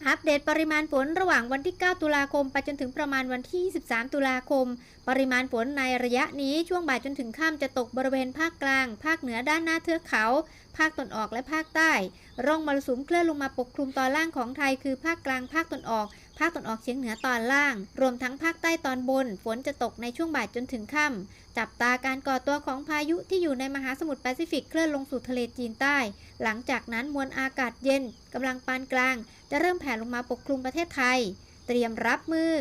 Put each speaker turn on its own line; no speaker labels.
อัปเดตปริมาณฝนระหว่างวันที่ 9 ตุลาคมไปจนถึงประมาณวันที่ 23 ตุลาคม ปริมาณฝนในระยะนี้ช่วงบ่ายจนถึงค่ำจะตกบริเวณภาคกลาง ภาคเหนือด้านหน้าเทือกเขา ภาคตะวันออกและภาคใต้ ร่องมรสุมเคลื่อนลงมาปกคลุมตอนล่างของไทยคือภาคกลาง ภาคตะวันออก ภาคตะวันออกเฉียงเหนือตอนล่าง รวมทั้งภาคใต้ตอนบน ฝนจะตกในช่วงบ่ายจนถึงค่ำ จับตาการก่อตัวของพายุที่อยู่ในมหาสมุทรแปซิฟิกเคลื่อนลงสู่ทะเลจีนใต้ หลังจากนั้นมวลอากาศเย็นกำลังปานกลางจะเริ่มแผ่ลงมาปกคลุมประเทศไทย เตรียมรับมือ